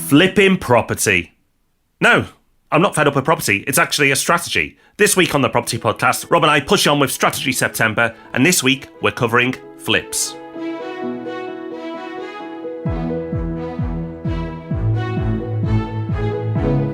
Flipping property. No, I'm not fed up with property. It's actually a strategy. This week on the Property Podcast, Rob and I push on with Strategy September, and this week we're covering flips.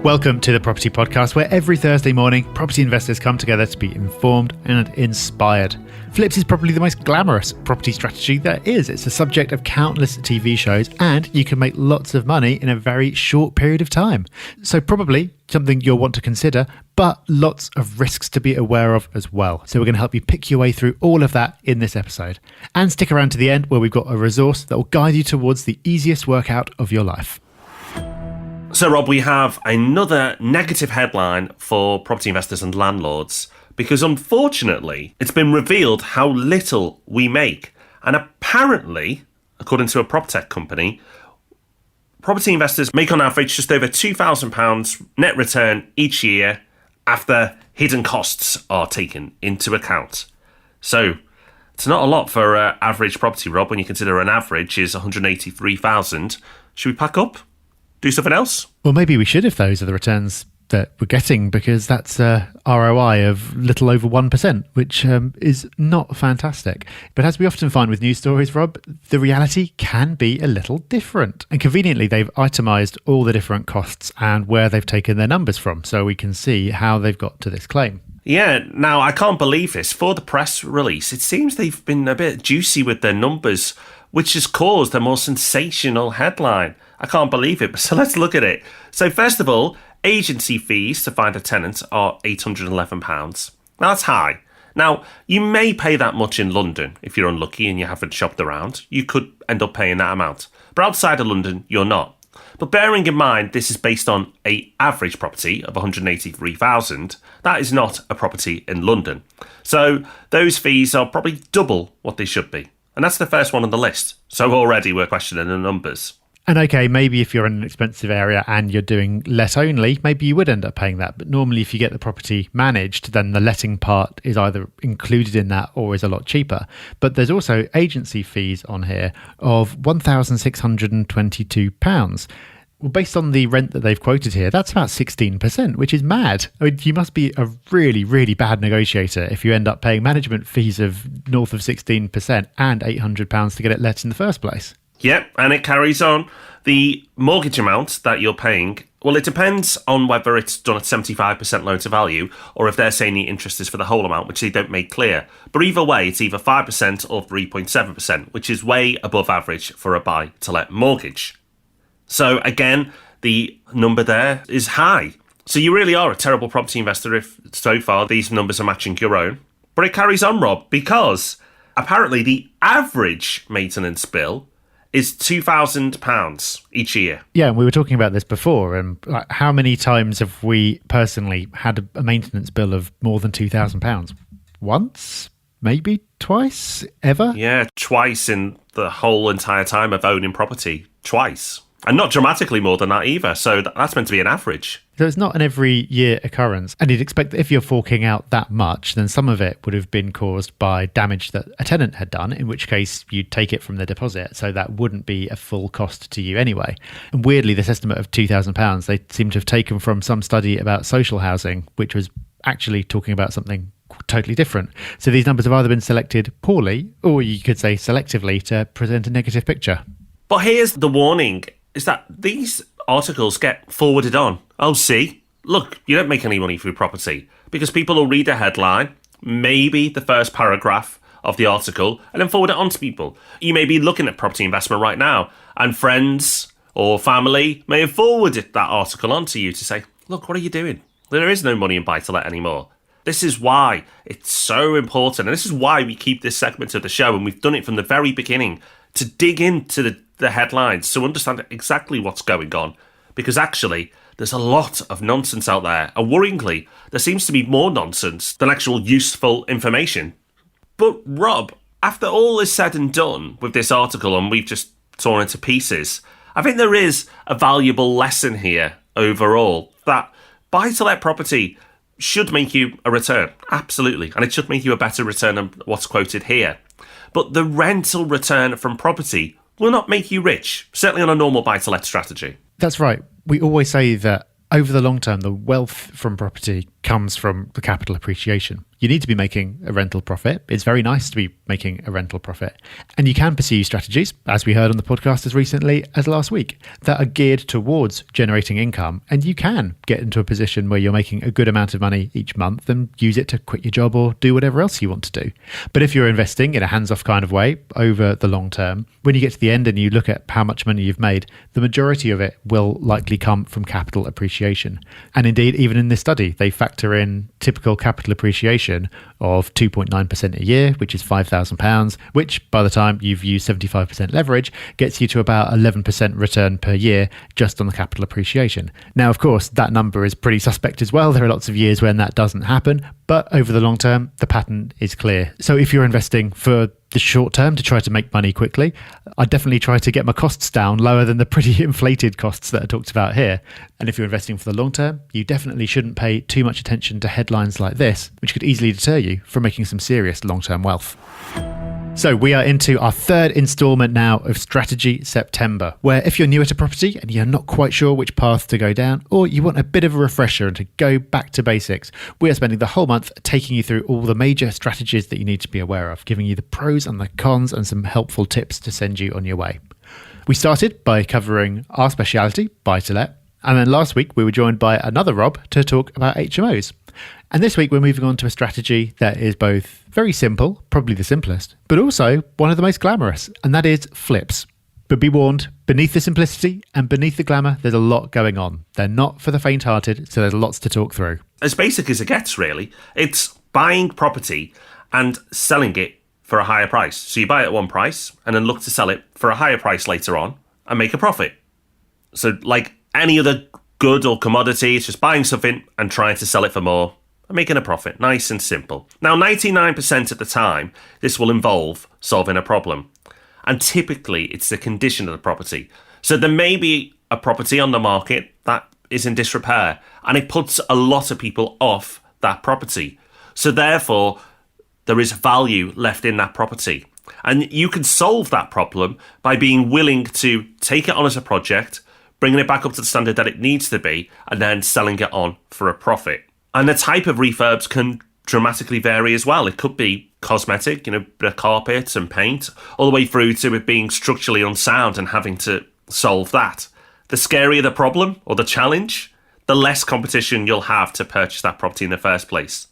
Welcome to the Property Podcast, where every Thursday morning, property investors come together to be informed and inspired. Flips is probably the most glamorous property strategy there is. It's the subject of countless TV shows, and you can make lots of money in a very short period of time. So probably something you'll want to consider, but lots of risks to be aware of as well. So we're going to help you pick your way through all of that in this episode. And stick around to the end, where we've got a resource that will guide you towards the easiest workout of your life. So, Rob, we have another negative headline for property investors and landlords because, unfortunately, it's been revealed how little we make. And apparently, according to a PropTech company, property investors make on average just over £2,000 net return each year after hidden costs are taken into account. So, it's not a lot for average property, Rob, when you consider an average is £183,000. Should we pack up? Do something else? Well, maybe we should if those are the returns that we're getting, because that's a ROI of little over 1%, which is not fantastic. But as we often find with news stories, Rob, the reality can be a little different. And conveniently, they've itemised all the different costs and where they've taken their numbers from, so we can see how they've got to this claim. Yeah, now I can't believe this. For the press release, it seems they've been a bit juicy with their numbers, which has caused a more sensational headline. I can't believe it, but so let's look at it. So first of all, agency fees to find a tenant are £811. Now that's high. Now, you may pay that much in London if you're unlucky and you haven't shopped around. You could end up paying that amount. But outside of London, you're not. But bearing in mind this is based on an average property of £183,000, that is not a property in London. So those fees are probably double what they should be. And that's the first one on the list. So already we're questioning the numbers. And okay, maybe if you're in an expensive area and you're doing let only, maybe you would end up paying that. But normally if you get the property managed, then the letting part is either included in that or is a lot cheaper. But there's also agency fees on here of £1,622. Well, based on the rent that they've quoted here, that's about 16%, which is mad. I mean, you must be a really, really bad negotiator if you end up paying management fees of north of 16% and £800 to get it let in the first place. Yep, and it carries on. The mortgage amount that you're paying, well, it depends on whether it's done at 75% loan to value or if they're saying the interest is for the whole amount, which they don't make clear. But either way, it's either 5% or 3.7%, which is way above average for a buy-to-let mortgage. So again, the number there is high. So you really are a terrible property investor if so far these numbers are matching your own. But it carries on, Rob, because apparently the average maintenance bill is £2,000 each year. Yeah, and we were talking about this before, and how many times have we personally had a maintenance bill of more than £2,000? Once? Maybe twice? Ever? Yeah, twice in the whole entire time of owning property. Twice. And not dramatically more than that either, so that's meant to be an average. So it's not an every year occurrence. And you'd expect that if you're forking out that much, then some of it would have been caused by damage that a tenant had done, in which case you'd take it from the deposit. So that wouldn't be a full cost to you anyway. And weirdly, this estimate of £2,000, they seem to have taken from some study about social housing, which was actually talking about something totally different. So these numbers have either been selected poorly, or you could say selectively, to present a negative picture. But here's the warning, is that these articles get forwarded on. Oh, see, look, you don't make any money through property, because people will read a headline, maybe the first paragraph of the article, and then forward it on to people. You may be looking at property investment right now, and friends or family may have forwarded that article on to you to say, look, what are you doing? There is no money in buy-to-let anymore. This is why it's so important, and this is why we keep this segment of the show, and we've done it from the very beginning, to dig into the headlines to understand exactly what's going on, because actually there's a lot of nonsense out there, and worryingly there seems to be more nonsense than actual useful information. But Rob, after all is said and done with this article and we've just torn it to pieces, I think there is a valuable lesson here overall, that buy-to-let property should make you a return, absolutely, and it should make you a better return than what's quoted here. But the rental return from property will not make you rich, certainly on a normal buy-to-let strategy. That's right. We always say that over the long term, the wealth from property comes from the capital appreciation. You need to be making a rental profit. It's very nice to be making a rental profit. And you can pursue strategies, as we heard on the podcast as recently as last week, that are geared towards generating income. And you can get into a position where you're making a good amount of money each month and use it to quit your job or do whatever else you want to do. But if you're investing in a hands-off kind of way over the long term, when you get to the end and you look at how much money you've made, the majority of it will likely come from capital appreciation. And indeed, even in this study, they factor in typical capital appreciation of 2.9% a year, which is £5,000, which by the time you've used 75% leverage gets you to about 11% return per year just on the capital appreciation. Now, of course, that number is pretty suspect as well. There are lots of years when that doesn't happen, but over the long term, the pattern is clear. So if you're investing for the short term to try to make money quickly, I definitely try to get my costs down lower than the pretty inflated costs that are talked about here. And if you're investing for the long term, you definitely shouldn't pay too much attention to headlines like this, which could easily deter you from making some serious long-term wealth. So we are into our third installment now of Strategy September, where if you're newer to property and you're not quite sure which path to go down, or you want a bit of a refresher and to go back to basics, we are spending the whole month taking you through all the major strategies that you need to be aware of, giving you the pros and the cons and some helpful tips to send you on your way. We started by covering our speciality, buy-to-let, and then last week we were joined by another Rob to talk about HMOs. And this week we're moving on to a strategy that is both very simple, probably the simplest, but also one of the most glamorous, and that is flips. But be warned, beneath the simplicity and beneath the glamour, there's a lot going on. They're not for the faint-hearted, so there's lots to talk through. As basic as it gets, really. It's buying property and selling it for a higher price. So you buy it at one price and then look to sell it for a higher price later on and make a profit. So like any other good or commodity, it's just buying something and trying to sell it for more and making a profit. Nice and simple. Now, 99% of the time, this will involve solving a problem. And typically, it's the condition of the property. So there may be a property on the market that is in disrepair, and it puts a lot of people off that property. So therefore, there is value left in that property. And you can solve that problem by being willing to take it on as a project, bringing it back up to the standard that it needs to be, and then selling it on for a profit. And the type of refurbs can dramatically vary as well. It could be cosmetic, bit of carpet and paint, all the way through to it being structurally unsound and having to solve that. The scarier the problem or the challenge, the less competition you'll have to purchase that property in the first place.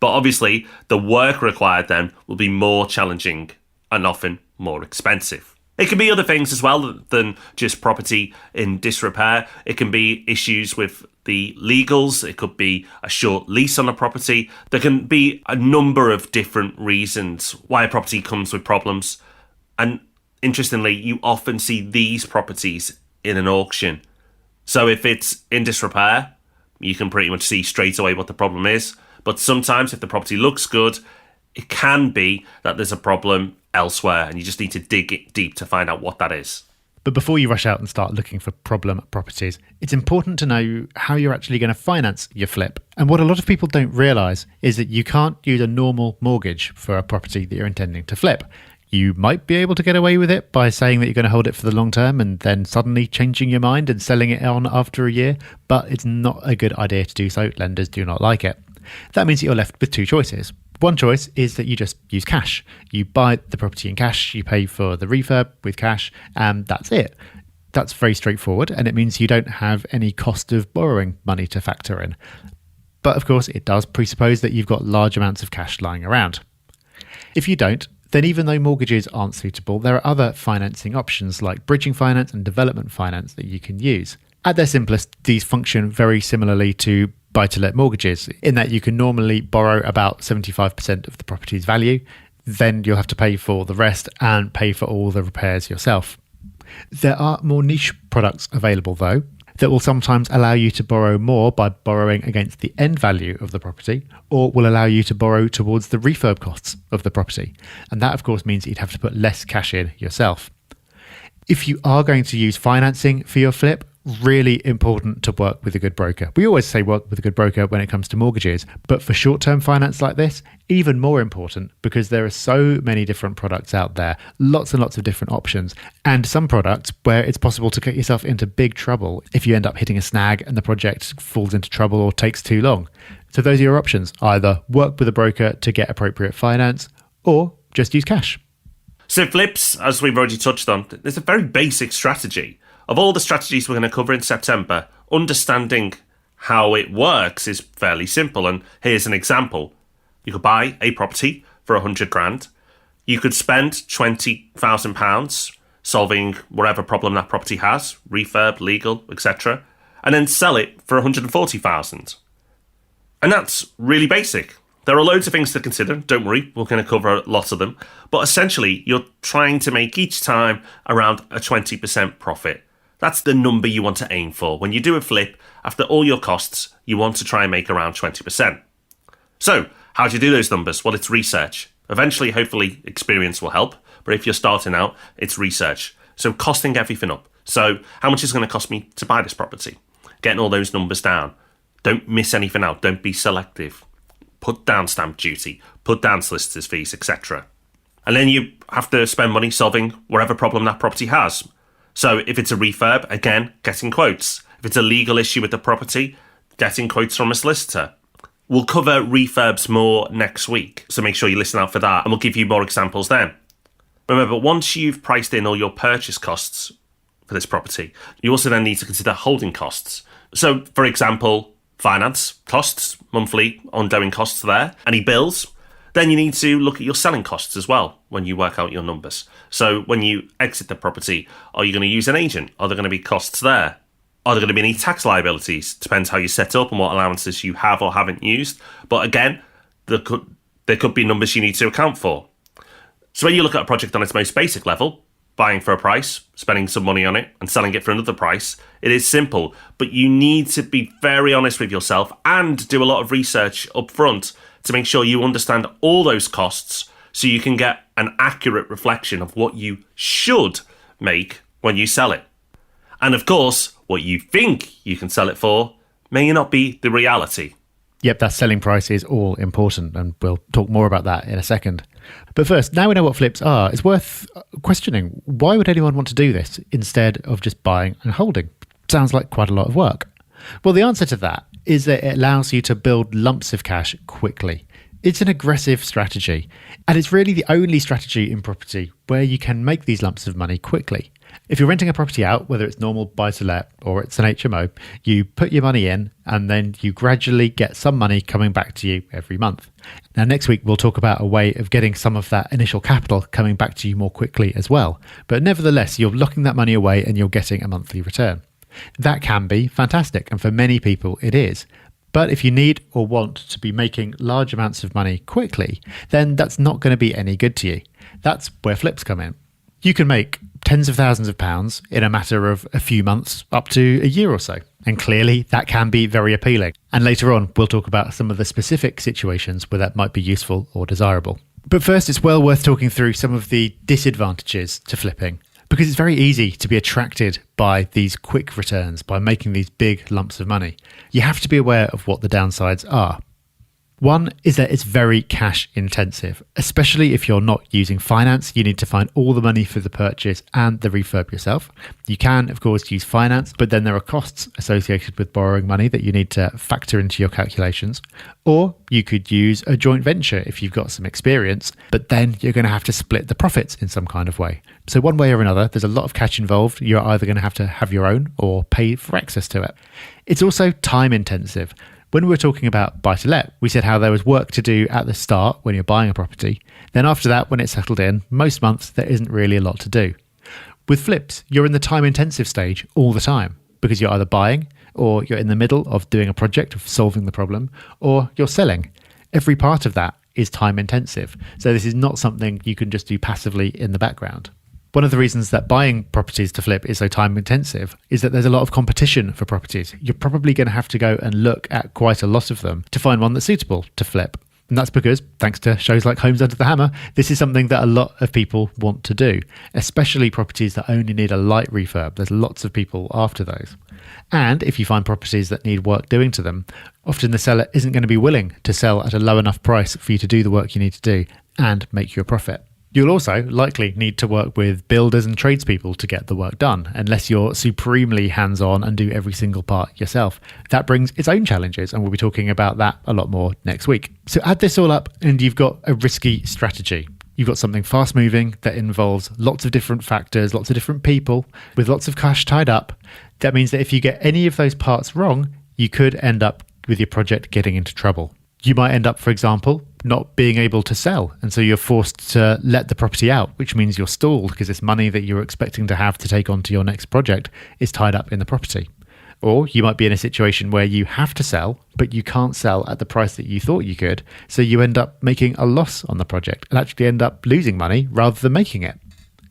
But obviously, the work required then will be more challenging and often more expensive. It can be other things as well than just property in disrepair. It can be issues with the legals. It could be a short lease on a property. There can be a number of different reasons why a property comes with problems. And interestingly, you often see these properties in an auction. So if it's in disrepair, you can pretty much see straight away what the problem is. But sometimes if the property looks good, it can be that there's a problem elsewhere and you just need to dig deep to find out what that is. But before you rush out and start looking for problem properties, it's important to know how you're actually going to finance your flip. And what a lot of people don't realise is that you can't use a normal mortgage for a property that you're intending to flip. You might be able to get away with it by saying that you're going to hold it for the long term and then suddenly changing your mind and selling it on after a year, but it's not a good idea to do so. Lenders do not like it. That means that you're left with two choices. One choice is that you just use cash. You buy the property in cash, you pay for the refurb with cash, and that's it. That's very straightforward, and it means you don't have any cost of borrowing money to factor in. But of course, it does presuppose that you've got large amounts of cash lying around. If you don't, then even though mortgages aren't suitable, there are other financing options like bridging finance and development finance that you can use. At their simplest, these function very similarly to buy-to-let mortgages, in that you can normally borrow about 75% of the property's value, then you'll have to pay for the rest and pay for all the repairs yourself. There are more niche products available though, that will sometimes allow you to borrow more by borrowing against the end value of the property, or will allow you to borrow towards the refurb costs of the property. And that of course means you'd have to put less cash in yourself. If you are going to use financing for your flip, really important to work with a good broker. We always say work with a good broker when it comes to mortgages, but for short-term finance like this, even more important because there are so many different products out there, lots and lots of different options, and some products where it's possible to get yourself into big trouble if you end up hitting a snag and the project falls into trouble or takes too long. So those are your options. Either work with a broker to get appropriate finance or just use cash. So flips, as we've already touched on, there's a very basic strategy. Of all the strategies we're going to cover in September, understanding how it works is fairly simple. And here's an example. You could buy a property for 100 grand. You could spend £20,000 solving whatever problem that property has, refurb, legal, etc., and then sell it for 140,000. And that's really basic. There are loads of things to consider. Don't worry, we're going to cover lots of them. But essentially, you're trying to make each time around a 20% profit. That's the number you want to aim for. When you do a flip, after all your costs, you want to try and make around 20%. So, how do you do those numbers? Well, it's research. Eventually, hopefully, experience will help. But if you're starting out, it's research. So, costing everything up. So, how much is it going to cost me to buy this property? Getting all those numbers down. Don't miss anything out. Don't be selective. Put down stamp duty. Put down solicitors' fees, etc. And then you have to spend money solving whatever problem that property has. So if it's a refurb, again, getting quotes. If it's a legal issue with the property, getting quotes from a solicitor. We'll cover refurbs more next week, so make sure you listen out for that, and we'll give you more examples then. Remember, once you've priced in all your purchase costs for this property, you also then need to consider holding costs. So, for example, finance costs, monthly ongoing costs there, any bills. Then you need to look at your selling costs as well when you work out your numbers. So when you exit the property, are you going to use an agent? Are there going to be costs there? Are there going to be any tax liabilities? Depends how you set up and what allowances you have or haven't used. But again, there could be numbers you need to account for. So when you look at a project on its most basic level, buying for a price, spending some money on it, and selling it for another price, it is simple. But you need to be very honest with yourself and do a lot of research up front to make sure you understand all those costs so you can get an accurate reflection of what you should make when you sell it. And of course, what you think you can sell it for may not be the reality. Yep, that selling price is all important, and we'll talk more about that in a second. But first, now we know what flips are, it's worth questioning, why would anyone want to do this instead of just buying and holding? Sounds like quite a lot of work. Well, the answer to that is that it allows you to build lumps of cash quickly. It's an aggressive strategy, and it's really the only strategy in property where you can make these lumps of money quickly. If you're renting a property out, whether it's normal buy-to-let or it's an HMO, you put your money in and then you gradually get some money coming back to you every month. Now, next week, we'll talk about a way of getting some of that initial capital coming back to you more quickly as well. But nevertheless, you're locking that money away and you're getting a monthly return. That can be fantastic, and for many people it is. But if you need or want to be making large amounts of money quickly, then that's not going to be any good to you. That's where flips come in. You can make tens of thousands of pounds in a matter of a few months up to a year or so. And clearly that can be very appealing. And later on, we'll talk about some of the specific situations where that might be useful or desirable. But first, it's well worth talking through some of the disadvantages to flipping, because it's very easy to be attracted by these quick returns, by making these big lumps of money. You have to be aware of what the downsides are. One is that it's very cash intensive, especially if you're not using finance. You need to find all the money for the purchase and the refurb yourself. You can, of course, use finance, but then there are costs associated with borrowing money that you need to factor into your calculations. Or you could use a joint venture if you've got some experience, but then you're going to have to split the profits in some kind of way. So one way or another, there's a lot of cash involved. You're either going to have your own or pay for access to it. It's also time intensive. When we were talking about buy-to-let, we said how there was work to do at the start when you're buying a property. Then after that, when it's settled in, most months there isn't really a lot to do. With flips, you're in the time-intensive stage all the time because you're either buying, or you're in the middle of doing a project of solving the problem, or you're selling. Every part of that is time-intensive. So this is not something you can just do passively in the background. One of the reasons that buying properties to flip is so time intensive is that there's a lot of competition for properties. You're probably going to have to go and look at quite a lot of them to find one that's suitable to flip. And that's because, thanks to shows like Homes Under the Hammer, this is something that a lot of people want to do, especially properties that only need a light refurb. There's lots of people after those. And if you find properties that need work doing to them, often the seller isn't going to be willing to sell at a low enough price for you to do the work you need to do and make you a profit. You'll also likely need to work with builders and tradespeople to get the work done, unless you're supremely hands-on and do every single part yourself. That brings its own challenges, and we'll be talking about that a lot more next week. So add this all up and you've got a risky strategy. You've got something fast-moving that involves lots of different factors, lots of different people, with lots of cash tied up. That means that if you get any of those parts wrong, you could end up with your project getting into trouble. You might end up, for example, not being able to sell. And so you're forced to let the property out, which means you're stalled because this money that you're expecting to have to take on to your next project is tied up in the property. Or you might be in a situation where you have to sell, but you can't sell at the price that you thought you could. So you end up making a loss on the project and actually end up losing money rather than making it.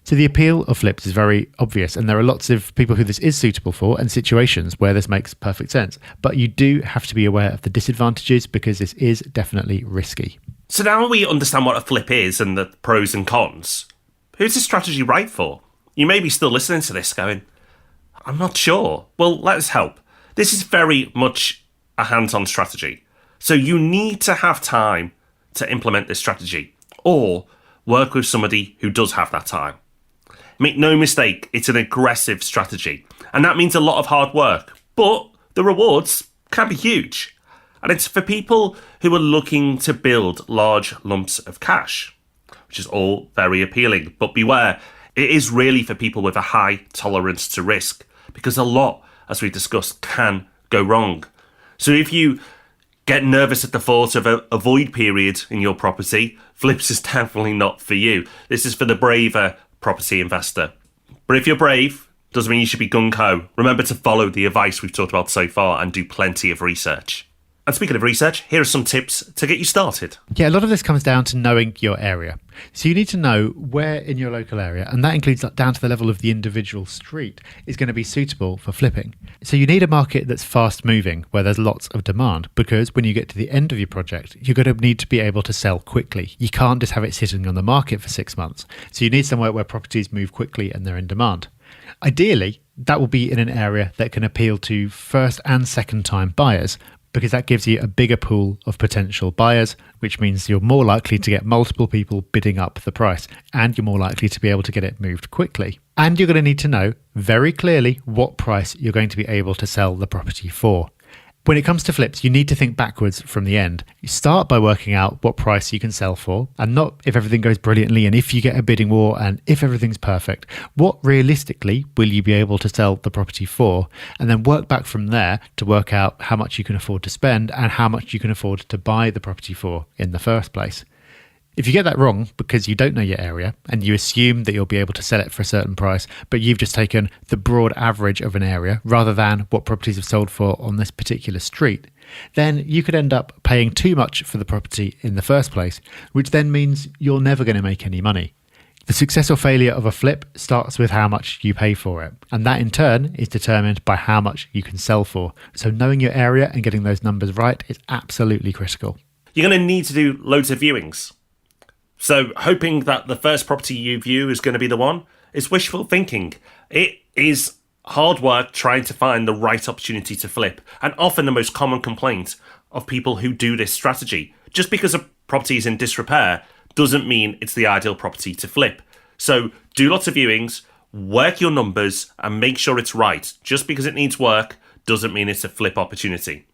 So the appeal of flips is very obvious, and there are lots of people who this is suitable for and situations where this makes perfect sense. But you do have to be aware of the disadvantages because this is definitely risky. So now we understand what a flip is and the pros and cons. Who's this strategy right for? You may be still listening to this going, I'm not sure. Well, let us help. This is very much a hands-on strategy. So you need to have time to implement this strategy or work with somebody who does have that time. Make no mistake, it's an aggressive strategy, and that means a lot of hard work, but the rewards can be huge. And it's for people who are looking to build large lumps of cash, which is all very appealing. But beware, it is really for people with a high tolerance to risk, because a lot, as we discussed, can go wrong. So if you get nervous at the thought of a void period in your property, flips is definitely not for you. This is for the braver property investor. But if you're brave, doesn't mean you should be gung-ho. Remember to follow the advice we've talked about so far and do plenty of research. And speaking of research, here are some tips to get you started. Yeah, a lot of this comes down to knowing your area. So you need to know where in your local area, and that includes down to the level of the individual street, is going to be suitable for flipping. So you need a market that's fast moving, where there's lots of demand, because when you get to the end of your project, you're going to need to be able to sell quickly. You can't just have it sitting on the market for 6 months. So you need somewhere where properties move quickly and they're in demand. Ideally, that will be in an area that can appeal to first and second time buyers, because that gives you a bigger pool of potential buyers, which means you're more likely to get multiple people bidding up the price, and you're more likely to be able to get it moved quickly. And you're going to need to know very clearly what price you're going to be able to sell the property for. When it comes to flips, you need to think backwards from the end. You start by working out what price you can sell for, and not if everything goes brilliantly and if you get a bidding war and if everything's perfect. What realistically will you be able to sell the property for? And then work back from there to work out how much you can afford to spend and how much you can afford to buy the property for in the first place. If you get that wrong because you don't know your area and you assume that you'll be able to sell it for a certain price, but you've just taken the broad average of an area rather than what properties have sold for on this particular street, then you could end up paying too much for the property in the first place, which then means you're never going to make any money. The success or failure of a flip starts with how much you pay for it, and that in turn is determined by how much you can sell for. So knowing your area and getting those numbers right is absolutely critical. You're going to need to do loads of viewings. So hoping that the first property you view is going to be the one is wishful thinking. It is hard work trying to find the right opportunity to flip, and often the most common complaint of people who do this strategy. Just because a property is in disrepair doesn't mean it's the ideal property to flip. So do lots of viewings, work your numbers, and make sure it's right. Just because it needs work doesn't mean it's a flip opportunity.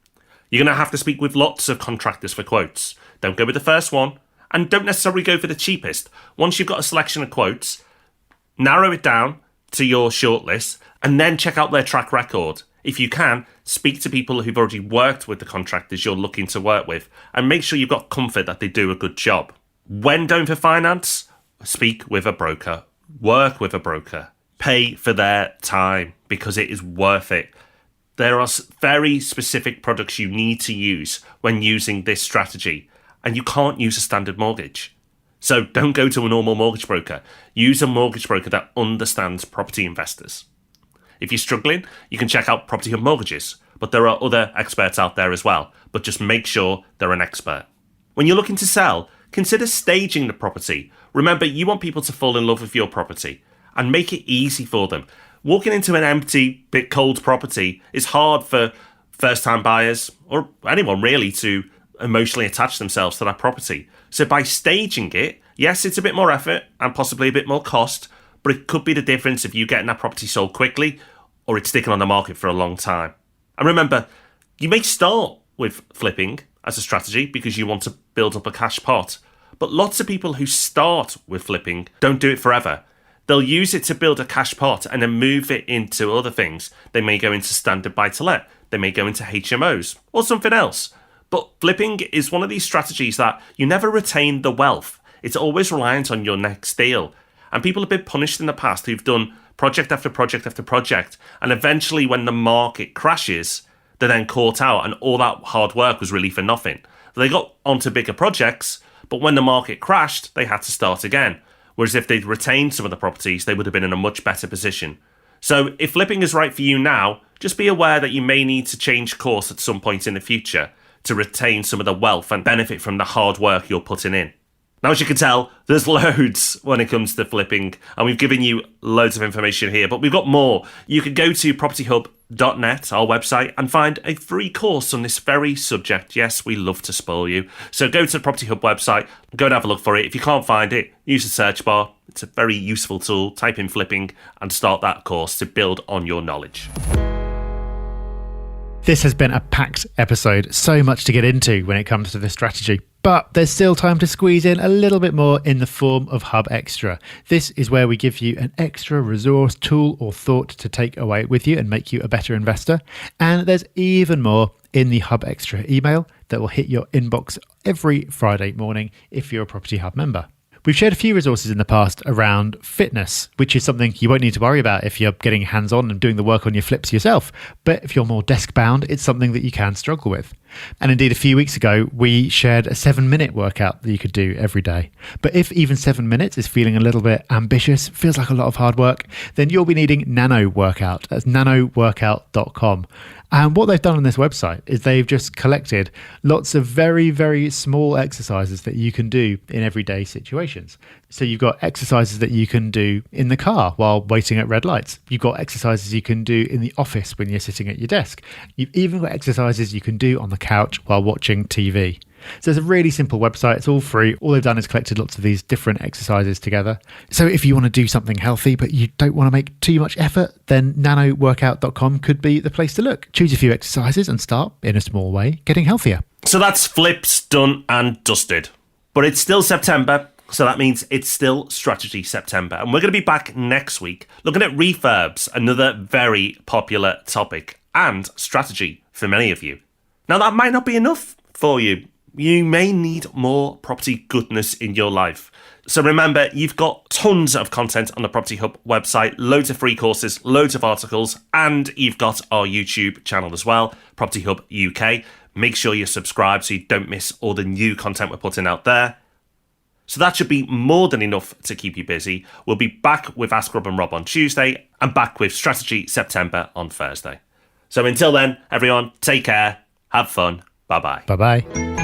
You're going to have to speak with lots of contractors for quotes. Don't go with the first one. And don't necessarily go for the cheapest. Once you've got a selection of quotes, narrow it down to your shortlist and then check out their track record. If you can, speak to people who've already worked with the contractors you're looking to work with and make sure you've got comfort that they do a good job. When going for finance, speak with a broker, work with a broker, pay for their time because it is worth it. There are very specific products you need to use when using this strategy. And you can't use a standard mortgage. So don't go to a normal mortgage broker. Use a mortgage broker that understands property investors. If you're struggling, you can check out Property Hub Mortgages, but there are other experts out there as well. But just make sure they're an expert. When you're looking to sell, consider staging the property. Remember, you want people to fall in love with your property and make it easy for them. Walking into an empty, bit cold property is hard for first-time buyers or anyone really to emotionally attach themselves to that property. So by staging it, yes, it's a bit more effort and possibly a bit more cost, but it could be the difference of you getting that property sold quickly or it's sticking on the market for a long time. And remember, you may start with flipping as a strategy because you want to build up a cash pot, but lots of people who start with flipping don't do it forever. They'll use it to build a cash pot and then move it into other things. They may go into standard buy-to-let. They may go into HMOs or something else. But flipping is one of these strategies that you never retain the wealth. It's always reliant on your next deal. And people have been punished in the past who've done project after project after project. And eventually when the market crashes, they're then caught out and all that hard work was really for nothing. They got onto bigger projects, but when the market crashed, they had to start again. Whereas if they'd retained some of the properties, they would have been in a much better position. So if flipping is right for you now, just be aware that you may need to change course at some point in the future to retain some of the wealth and benefit from the hard work you're putting in. Now, as you can tell, there's loads when it comes to flipping, and we've given you loads of information here, but we've got more. You can go to propertyhub.net, our website, and find a free course on this very subject. Yes, we love to spoil you. So go to the Property Hub website, go and have a look for it. If you can't find it, use the search bar. It's a very useful tool. Type in flipping and start that course to build on your knowledge. This has been a packed episode, so much to get into when it comes to this strategy. But there's still time to squeeze in a little bit more in the form of Hub Extra. This is where we give you an extra resource, tool or thought to take away with you and make you a better investor. And there's even more in the Hub Extra email that will hit your inbox every Friday morning if you're a Property Hub member. We've shared a few resources in the past around fitness, which is something you won't need to worry about if you're getting hands-on and doing the work on your flips yourself. But if you're more desk-bound, it's something that you can struggle with. And indeed, a few weeks ago, we shared a 7-minute workout that you could do every day. But if even 7 minutes is feeling a little bit ambitious, feels like a lot of hard work, then you'll be needing Nano Workout. That's nanoworkout.com. And what they've done on this website is they've just collected lots of very, very small exercises that you can do in everyday situations. So you've got exercises that you can do in the car while waiting at red lights. You've got exercises you can do in the office when you're sitting at your desk. You've even got exercises you can do on the couch while watching TV. So it's a really simple website. It's all free. All they've done is collected lots of these different exercises together. So if you want to do something healthy, but you don't want to make too much effort, then nanoworkout.com could be the place to look. Choose a few exercises and start, in a small way, getting healthier. So that's flips done and dusted. But it's still September, so that means it's still Strategy September. And we're going to be back next week looking at refurbs, another very popular topic and strategy for many of you. Now, that might not be enough for you. You may need more property goodness in your life. So remember, you've got tons of content on the Property Hub website, loads of free courses, loads of articles, and you've got our YouTube channel as well, Property Hub UK. Make sure you're subscribed so you don't miss all the new content we're putting out there. So that should be more than enough to keep you busy. We'll be back with Ask Rob and Rob on Tuesday and back with Strategy September on Thursday. So until then, everyone, take care, have fun, bye-bye. Bye-bye.